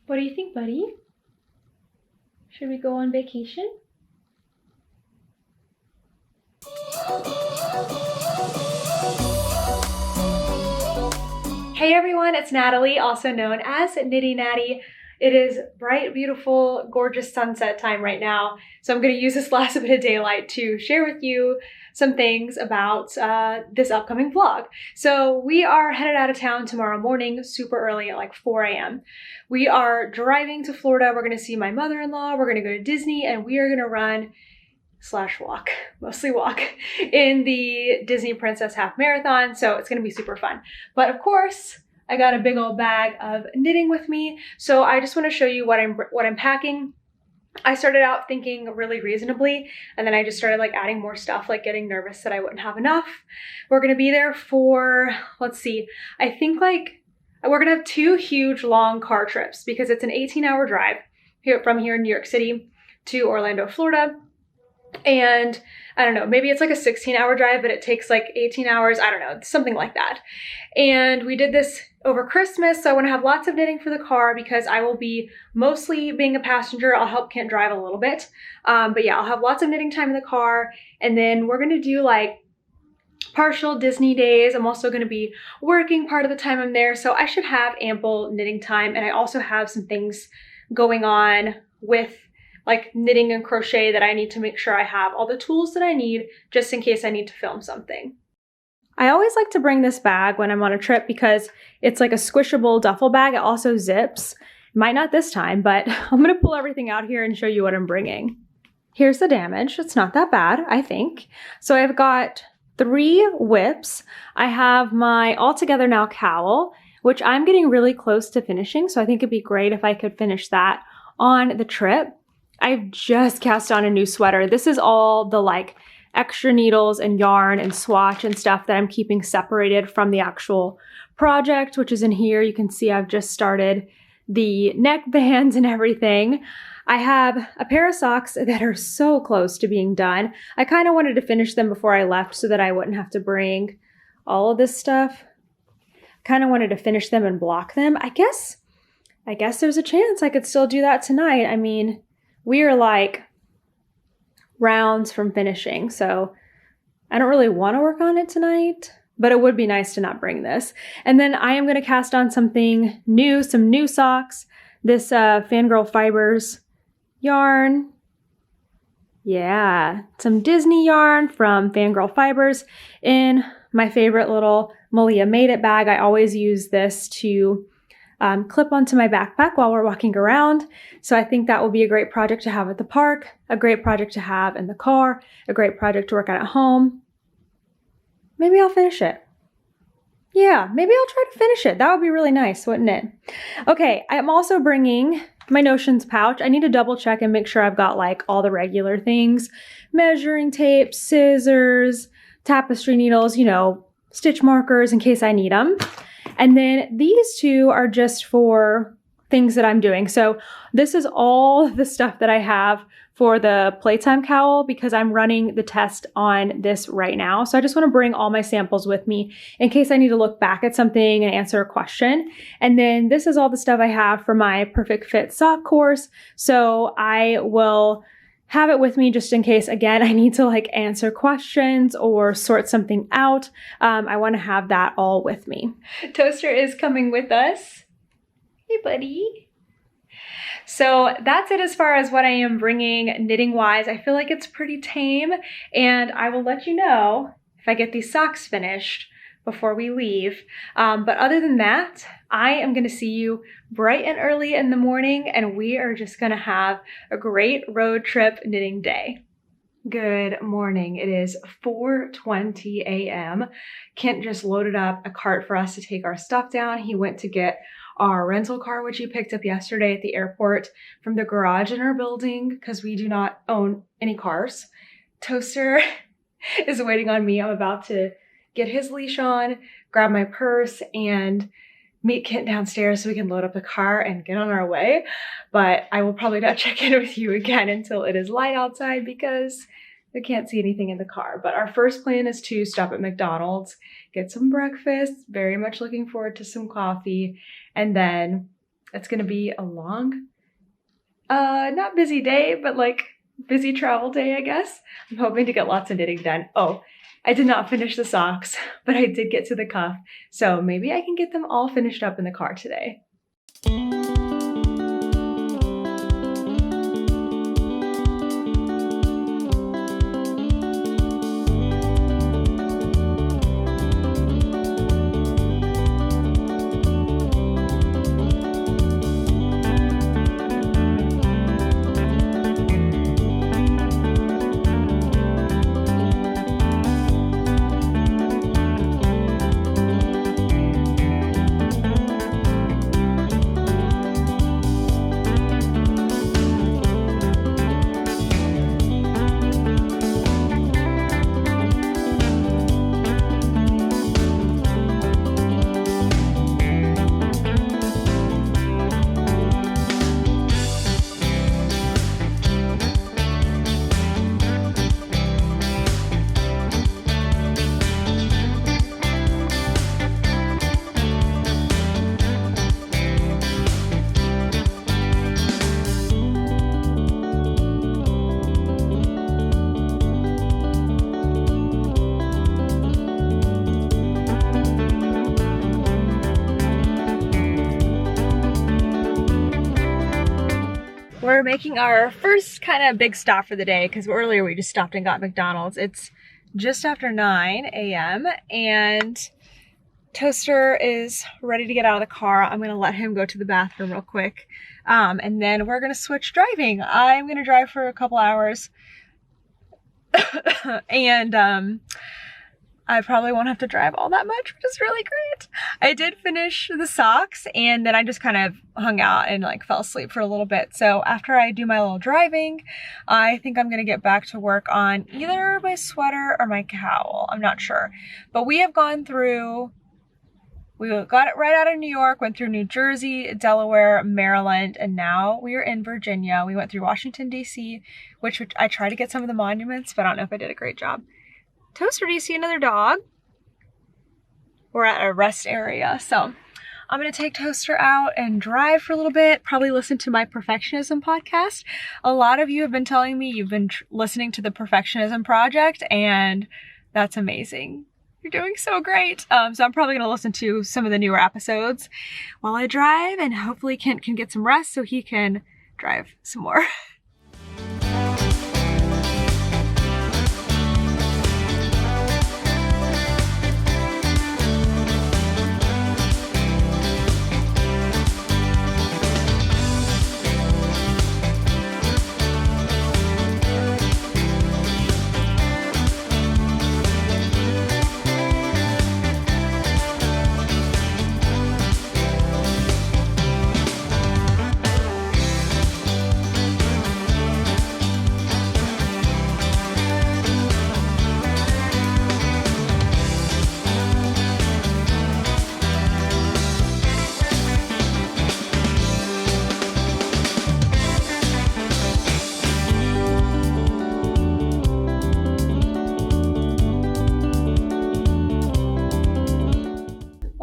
What do you think, buddy? Should we go on vacation? Hey everyone, it's Natalie, also known as Knitty Natty. It is bright, beautiful, gorgeous sunset time right now. So I'm going to use this last bit of daylight to share with you some things about this upcoming vlog. So we are headed out of town tomorrow morning, super early at like 4 a.m. We are driving to Florida. We're going to see my mother-in-law. We're going to go to Disney and we are going to run / walk, mostly walk, in the Disney Princess Half Marathon. So it's going to be super fun. But of course, I got a big old bag of knitting with me. So I just want to show you what I'm packing. I started out thinking really reasonably, and then I just started like adding more stuff, like getting nervous that I wouldn't have enough. We're going to be there for, let's see, I think like we're going to have 2 huge long car trips because it's an 18-hour drive from here in New York City to Orlando, Florida. And I don't know, maybe it's like a 16-hour drive, but it takes like 18 hours. I don't know, something like that. And we did this over Christmas. So I want to have lots of knitting for the car because I will be mostly being a passenger. I'll help Kent drive a little bit. But yeah, I'll have lots of knitting time in the car. And then we're going to do like partial Disney days. I'm also going to be working part of the time I'm there. So I should have ample knitting time. And I also have some things going on with like knitting and crochet that I need to make sure I have all the tools that I need just in case I need to film something. I always like to bring this bag when I'm on a trip because it's like a squishable duffel bag. It also zips. Might not this time, but I'm gonna pull everything out here and show you what I'm bringing. Here's the damage. It's not that bad, I think. So I've got 3 whips. I have my All Together Now cowl, which I'm getting really close to finishing. So I think it'd be great if I could finish that on the trip. I've just cast on a new sweater. This is all the like extra needles and yarn and swatch and stuff that I'm keeping separated from the actual project, which is in here. You can see I've just started the neck bands and everything. I have a pair of socks that are so close to being done. I kind of wanted to finish them before I left so that I wouldn't have to bring all of this stuff. Kind of wanted to finish them and block them. I guess there's a chance I could still do that tonight. I mean, we are like rounds from finishing, so I don't really want to work on it tonight, but it would be nice to not bring this. And then I am going to cast on something new, some new socks. This Fangirl Fibers yarn. Yeah, some Disney yarn from Fangirl Fibers in my favorite little Malia Made It bag. I always use this to clip onto my backpack while we're walking around. So I think that will be a great project to have at the park, a great project to have in the car, a great project to work on at home. Maybe I'll finish it. Yeah, maybe I'll try to finish it. That would be really nice, wouldn't it? Okay, I'm also bringing my Notions pouch. I need to double check and make sure I've got like all the regular things. Measuring tape, scissors, tapestry needles, you know, stitch markers in case I need them. And then these 2 are just for things that I'm doing. So this is all the stuff that I have for the Playtime cowl because I'm running the test on this right now. So I just want to bring all my samples with me in case I need to look back at something and answer a question. And then this is all the stuff I have for my Perfect Fit sock course. So I will have it with me just in case, again, I need to like answer questions or sort something out. I want to have that all with me. Toaster is coming with us. Hey, buddy. So that's it as far as what I am bringing knitting wise. I feel like it's pretty tame and I will let you know if I get these socks finished before we leave. But other than that, I am going to see you bright and early in the morning and we are just going to have a great road trip knitting day. Good morning. It is 4:20 a.m. Kent just loaded up a cart for us to take our stuff down. He went to get our rental car, which he picked up yesterday at the airport from the garage in our building because we do not own any cars. Toaster is waiting on me. I'm about to get his leash on, grab my purse, and meet Kent downstairs so we can load up the car and get on our way. But I will probably not check in with you again until it is light outside because I can't see anything in the car. But our first plan is to stop at McDonald's, get some breakfast, very much looking forward to some coffee, and then It's gonna be a long, not busy day, but like busy travel day, I guess. I'm hoping to get lots of knitting done. Oh, I did not finish the socks, but I did get to the cuff. So maybe I can get them all finished up in the car today. We're making our first kind of big stop for the day because earlier we just stopped and got McDonald's. It's just after 9 a.m. and Toaster is ready to get out of the car. I'm gonna let him go to the bathroom real quick. And then we're gonna switch driving. I'm gonna drive for a couple hours and I probably won't have to drive all that much, which is really great. I did finish the socks and then I just kind of hung out and like fell asleep for a little bit. So after I do my little driving, I think I'm gonna get back to work on either my sweater or my cowl. I'm not sure. But we have gone through, we got it right out of New York, went through New Jersey, Delaware, Maryland, and now we are in Virginia. We went through Washington, D.C., which I tried to get some of the monuments, but I don't know if I did a great job. Toaster, do you see another dog? We're at a rest area, so I'm gonna take Toaster out and drive for a little bit, probably listen to my perfectionism podcast. A lot of you have been telling me you've been listening to the Perfectionism Project, and that's amazing. You're doing so great. So I'm probably gonna listen to some of the newer episodes while I drive, and hopefully Kent can get some rest so he can drive some more.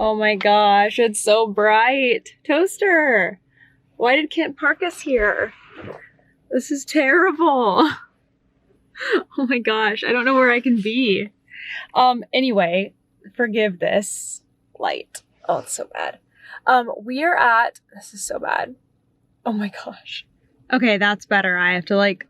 Oh my gosh, it's so bright. Toaster, why did Kent park us here? This is terrible. Oh my gosh, I don't know where I can be. Anyway, forgive this light. Oh, it's so bad. We are at, this is so bad. Oh my gosh. Okay, that's better. I have to like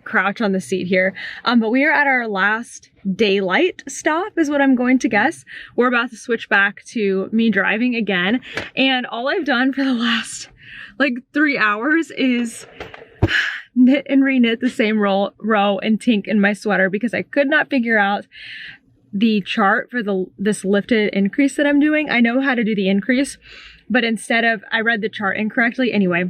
crouch on the seat here. But we are at our last daylight stop is what I'm going to guess. We're about to switch back to me driving again. And all I've done for the last like 3 hours is knit and reknit the same row and tink in my sweater because I could not figure out the chart for this lifted increase that I'm doing. I know how to do the increase, but instead of, I read the chart incorrectly. Anyway,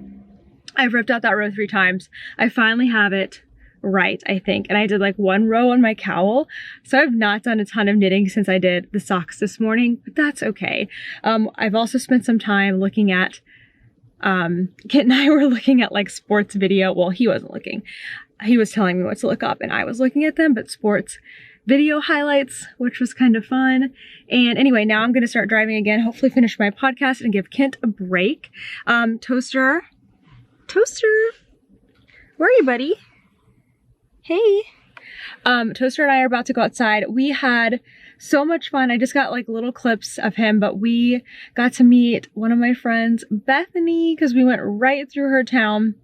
I've ripped out that row 3 times. I finally have it right, I think. And I did like 1 row on my cowl. So I've not done a ton of knitting since I did the socks this morning, but that's okay. I've also spent some time looking at, Kit and I were looking at like sports video. Well, he wasn't looking. He was telling me what to look up and I was looking at them, but sports video highlights, which was kind of fun. And anyway, now I'm going to start driving again, hopefully finish my podcast and give Kent a break. Toaster, where are you, buddy? Hey. Toaster and I are about to go outside. We had so much fun. I just got like little clips of him, but we got to meet one of my friends, Bethany, because we went right through her town.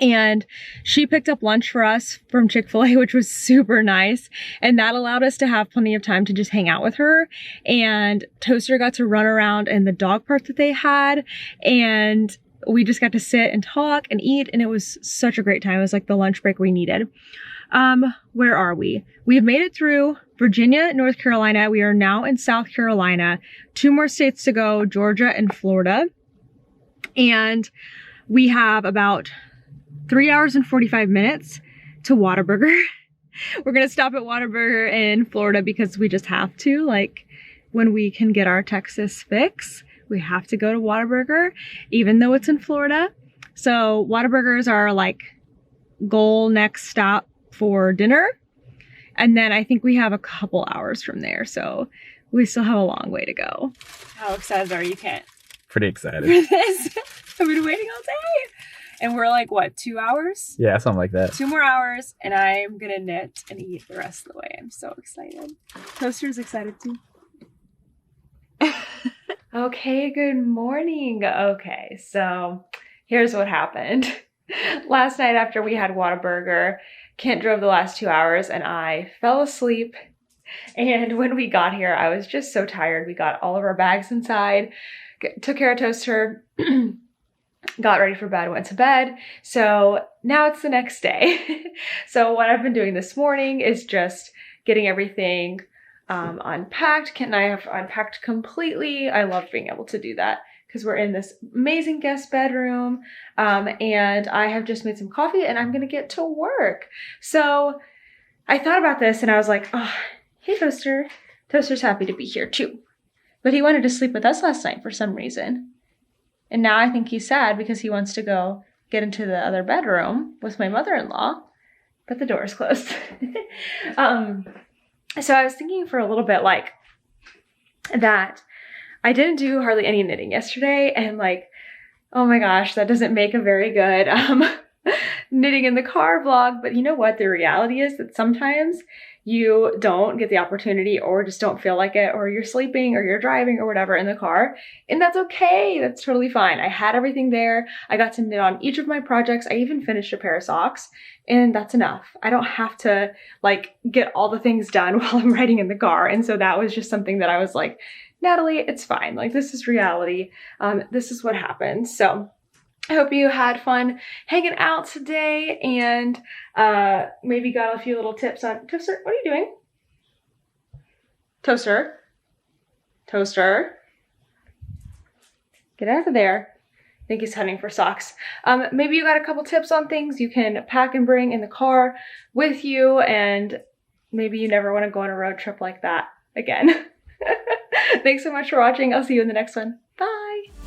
And she picked up lunch for us from Chick-fil-A, which was super nice. And that allowed us to have plenty of time to just hang out with her. And Toaster got to run around in the dog park that they had. And we just got to sit and talk and eat. And it was such a great time. It was like the lunch break we needed. Where are we? We've made it through Virginia, North Carolina. We are now in South Carolina. 2 more states to go, Georgia and Florida. And we have about 3 hours and 45 minutes to Whataburger. We're gonna stop at Whataburger in Florida because we just have to. Like, when we can get our Texas fix, we have to go to Whataburger, even though it's in Florida. So Whataburger is our like goal next stop for dinner. And then I think we have a couple hours from there. So we still have a long way to go. How excited are you, Kent? Pretty excited. For this? I've been waiting all day. And we're like, what, 2 hours? Yeah, something like that. 2 more hours, and I'm gonna knit and eat the rest of the way. I'm so excited. Toaster's excited too. Okay, good morning. Okay, so here's what happened. Last night after we had Whataburger, Kent drove the last 2 hours and I fell asleep. And when we got here, I was just so tired. We got all of our bags inside, took care of Toaster, got ready for bed, went to bed. So now it's the next day. So what I've been doing this morning is just getting everything unpacked. Kent and I have unpacked completely. I love being able to do that because we're in this amazing guest bedroom. And I have just made some coffee and I'm gonna get to work. So I thought about this and I was like, oh, hey Toaster. Toaster's happy to be here too. But he wanted to sleep with us last night for some reason. And now I think he's sad because he wants to go get into the other bedroom with my mother-in-law, but the door is closed. So I was thinking for a little bit like that I didn't do hardly any knitting yesterday, and like, oh my gosh, that doesn't make a very good knitting in the car vlog. But you know what? The reality is that sometimes you don't get the opportunity or just don't feel like it, or you're sleeping or you're driving or whatever in the car, and that's okay. That's totally fine. I had everything there. I got to knit on each of my projects. I even finished a pair of socks, and that's enough. I don't have to like get all the things done while I'm riding in the car. And so that was just something that I was like, Natalie, it's fine. Like, this is reality. This is what happens. So I hope you had fun hanging out today and maybe got a few little tips on... Toaster, what are you doing? Toaster? Toaster? Get out of there. I think he's hunting for socks. Maybe you got a couple tips on things you can pack and bring in the car with you, and maybe you never want to go on a road trip like that again. Thanks so much for watching. I'll see you in the next one. Bye!